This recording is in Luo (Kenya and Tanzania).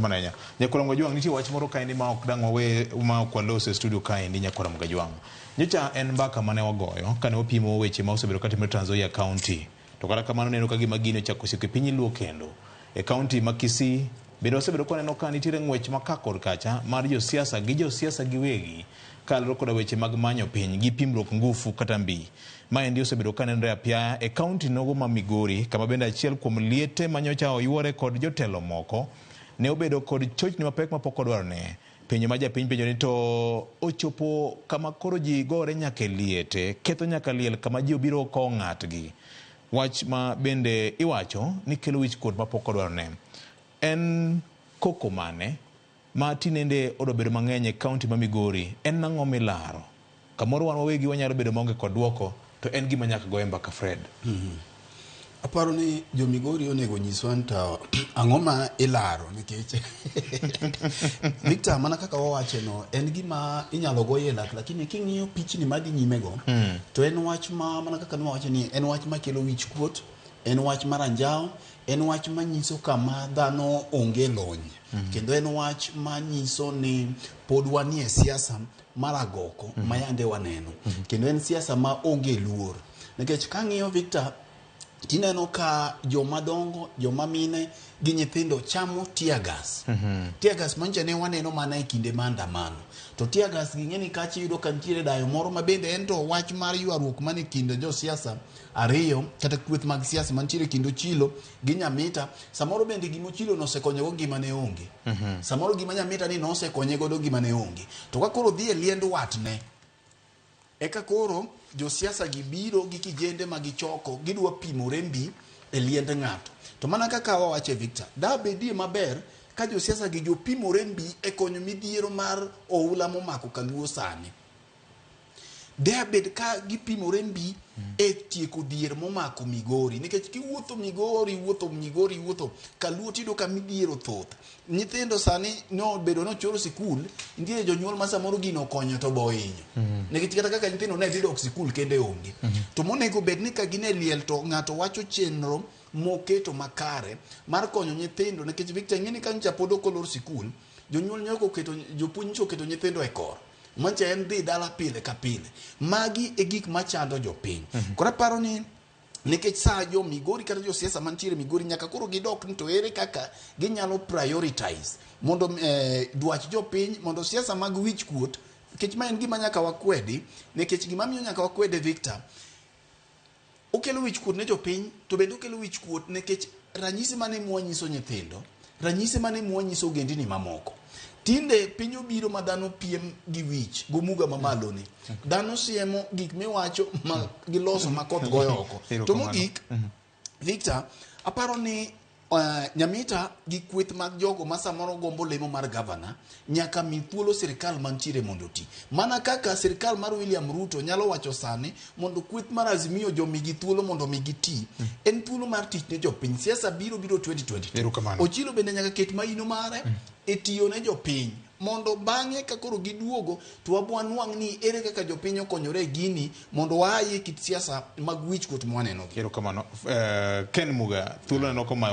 Erokamano ahinya. Nyakwara Mgajwang' nitie wach moro kaendi ma ok dang' wawe ma ok walose e studio kaendi Nyakwara Mgajwang'. Nyocha en mbaka mane wagoyo kane wapimo weche ma osebedo katimore Trans Nzoia County. To kata kamano neno ka gima gino ochako osiko e piny luo kendo. E kaunti ma Kisii bende osebedo kaneno ka nitiere ng'wech ma ka kod kacha mar josiasa giwegi kalro koda weche mag manyo piny gi pimruok ngufu kata mbi. Maendi osebedo kanenore apia e kaunti nogo ma Migori, kama bende achiel kuom liete manyocha oyuore kod jotelo moko ne obedo kod chochni mapek mapok odwarne. Penjo ma japiny penjo ni to ochopo kama koro ji gore nyaka liete, ketho nyaka liel kama ji obiro kowo ng'atgi. Wach ma bende iwacho ni kelo wich kuot mapok odwarne. En koko mane ma tinende odobedo mang'eny e kaunti ma Migori, en nang'o milaro? Kamoro wan wawegi wanyalo bedo maonge kod duoko, to en gima nyaka goye mbaka Fred. Aparo ni jo Migori onego nyiswa to ang'o ma ilaro nikech Victor, mana kaka wawache no en gima inyalo goye lak, lakini king'iyo pichni madhi nyime go to en wach ma mana kaka nwawache ni en wach ma kelo wich kuot, en wach maranjao, en wach manyiso kama dhano onge lony, kendo en wach manyiso ni pod wanie siasa maragoko mayande waneno, kendo en siasa ma onge luor. Nikech kang'iyo Victor, tineno ka joma dongo, joma mine gi nyithindo chamo tear gas. Tear gas mancha ne waneno mana e kinde maandamano. To tear gas ging'eni kachi yudo ka nitiere dayo moro ma bende en to wach mar ywaruok mane kinde jo siasa ariyo kata kweth mag siasa mantiere kindo Chilo gi Nyamita. Samoro bende gimo Chilo nosekonyo ngima ne onge. Samoro gima Nyamita ni nosekonye godo ngima ne onge. To ka koro dhi e liend watne, eka koro jo siasa gibiro gi kijende magichoko, gidwa pimo rembi e liend ng'ato. To mana kaka wawache Victor, da bedie maber ka jo siasa gi jo pimo rembi e konyo midhiero mar oula momako Kaluo sani. Da bed ka gipimo rembi e tieko dhier momako Migori, nikech kiwuotho Migori, wuotho Kaluo tido ka midhiero thoth. Nyithindo sani no bedo no choro sikul, ndiye jonyuol ma samoro gino konyo to boinyo. Nikech kata kaka nyithindo ne dhi dok sikul kende onge. To monego bed ni ka gine liel to ng'ato wacho chenro moketo makare mar konyo nyithindo, nikech Victor ng'eni ka ncha pod okolor sikul, jonyuol nyoko keto, jopuonj oketo nyithindo e kor. Mancha en dhi dala pile ka pile. Magi e gik machando jopiny. Kora paro ni nikech saa jo Migori kata jo siasa mantiere Migori nyaka koro gidok ni to ere kaka ginyalo prioritize mondo dwach jopiny, mondo siasa mag wich kuot, nikech ma en gima nyaka wakwedi, nikech gima miyo nyaka wakwede Victor, okelo wich kuot ne jopiny, to bende okelo wich kuot nikech ranyisi mane mwanyiso nyithindo, ranyisi mane mwanyiso ogendini mamoko. Tinde piny obiro ma dhano piem gi wich gomuga mamalo ni. Dhano siemo gik miwacho ma giloso makoth goyo oko. To mogik Victor, aparo ni Nyamita gi kweth mag jogo ma samoro gombo lemo mar governor nyaka mi thuolo sirikal mantiere mondo ti. Mana kaka sirikal mar William Ruto nyalo wacho sani mondo kweth mar Azimio jo migi thuolo mondo migi ti. En thuolo mar tich ne jopiny. Siasa biro 2022. Ochilo bende nyaka ket maino mare e tiyo ne jopiny, mondo bang'e ka koro giduogo to wabwa nwang' ni ere kaka jopiny okonyore gini mondo waaye kit siasa mag wich kuot mwaneno. Erokamano. Ken Muga, thuolo no koma